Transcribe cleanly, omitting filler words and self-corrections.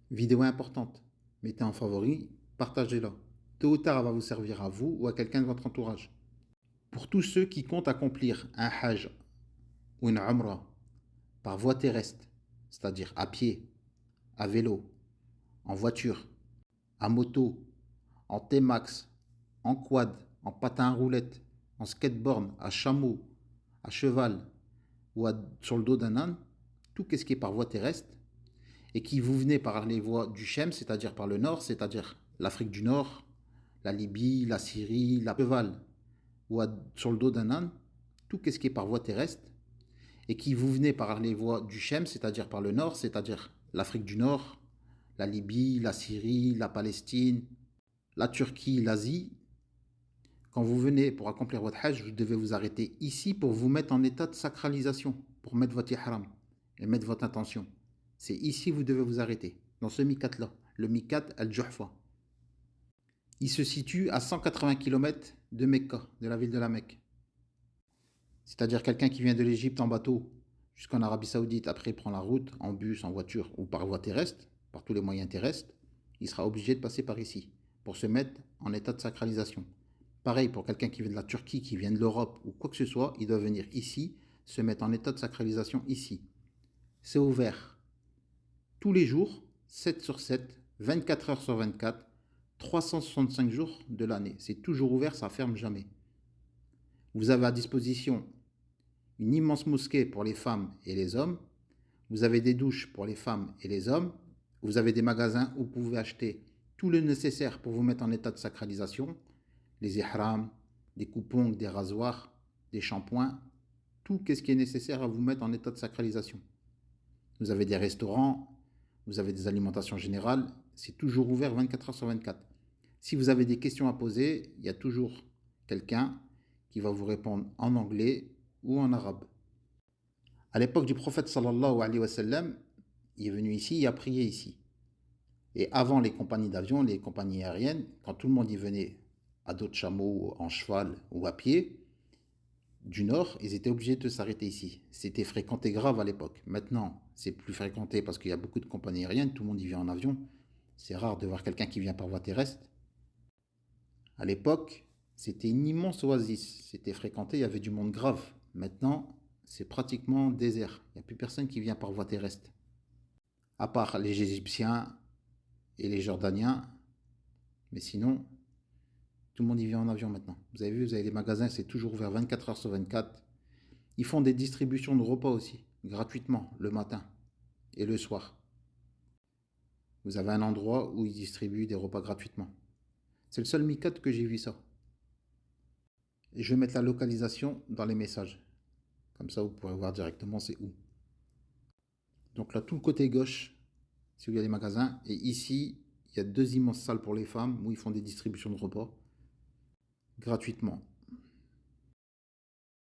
Vidéo importante. Mettez en favori, partagez-la. Tôt ou tard, elle va vous servir à vous ou à quelqu'un de votre entourage. Pour tous ceux qui comptent accomplir un hajj ou une umrah par voie terrestre, c'est-à-dire à pied, à vélo, en voiture, à moto, en T-Max, en quad, en patin à roulettes, en skateboard, à chameau, à cheval ou sur le dos d'un âne, tout ce qui est par voie terrestre, et qui vous venez par les voies du Chem, c'est-à-dire par le nord, c'est-à-dire l'Afrique du Nord, la Libye, la Syrie, la cheval, ou sur le dos d'un âne, tout ce qui est par voie terrestre, et qui vous venez par les voies du Chem, c'est-à-dire par le nord, c'est-à-dire l'Afrique du Nord, la Libye, la Syrie, la Palestine, la Turquie, l'Asie. Quand vous venez pour accomplir votre hajj, vous devez vous arrêter ici pour vous mettre en état de sacralisation, pour mettre votre ihram et mettre votre intention. C'est ici que vous devez vous arrêter, dans ce mikat-là, le mikat al-Juhfa. Il se situe à 180 km de Mecca, de la ville de la Mecque. C'est-à-dire quelqu'un qui vient de l'Égypte en bateau jusqu'en Arabie Saoudite, après il prend la route en bus, en voiture ou par voie terrestre, par tous les moyens terrestres, il sera obligé de passer par ici pour se mettre en état de sacralisation. Pareil pour quelqu'un qui vient de la Turquie, qui vient de l'Europe ou quoi que ce soit, il doit venir ici, se mettre en état de sacralisation ici. C'est ouvert tous les jours, 7 sur 7, 24 heures sur 24, 365 jours de l'année. C'est toujours ouvert, ça ne ferme jamais. Vous avez à disposition une immense mosquée pour les femmes et les hommes. Vous avez des douches pour les femmes et les hommes. Vous avez des magasins où vous pouvez acheter tout le nécessaire pour vous mettre en état de sacralisation. Les ihrams, des coupons, des rasoirs, des shampoings, tout ce qui est nécessaire à vous mettre en état de sacralisation. Vous avez des restaurants, vous avez des alimentations générales, c'est toujours ouvert 24 heures sur 24. Si vous avez des questions à poser, il y a toujours quelqu'un qui va vous répondre en anglais ou en arabe. À l'époque du prophète sallallahu alayhi wa sallam, il est venu ici, il a prié ici. Et avant les compagnies d'avions, les compagnies aériennes, quand tout le monde y venait à dos de chameau, en cheval ou à pied, du nord, ils étaient obligés de s'arrêter ici. C'était fréquenté grave à l'époque. Maintenant, c'est plus fréquenté parce qu'il y a beaucoup de compagnies aériennes, tout le monde y vient en avion. C'est rare de voir quelqu'un qui vient par voie terrestre. À l'époque, c'était une immense oasis. C'était fréquenté, il y avait du monde grave. Maintenant, c'est pratiquement désert. Il n'y a plus personne qui vient par voie terrestre. À part les Égyptiens et les Jordaniens. Mais sinon, tout le monde y vient en avion maintenant. Vous avez vu, vous avez les magasins, c'est toujours ouvert 24 heures sur 24. Ils font des distributions de repas aussi, gratuitement, le matin et le soir. Vous avez un endroit où ils distribuent des repas gratuitement. C'est le seul mikat que j'ai vu ça. Et je vais mettre la localisation dans les messages. Comme ça, vous pourrez voir directement c'est où. Donc là, tout le côté gauche, c'est où il y a les magasins. Et ici, il y a deux immenses salles pour les femmes où ils font des distributions de repas gratuitement.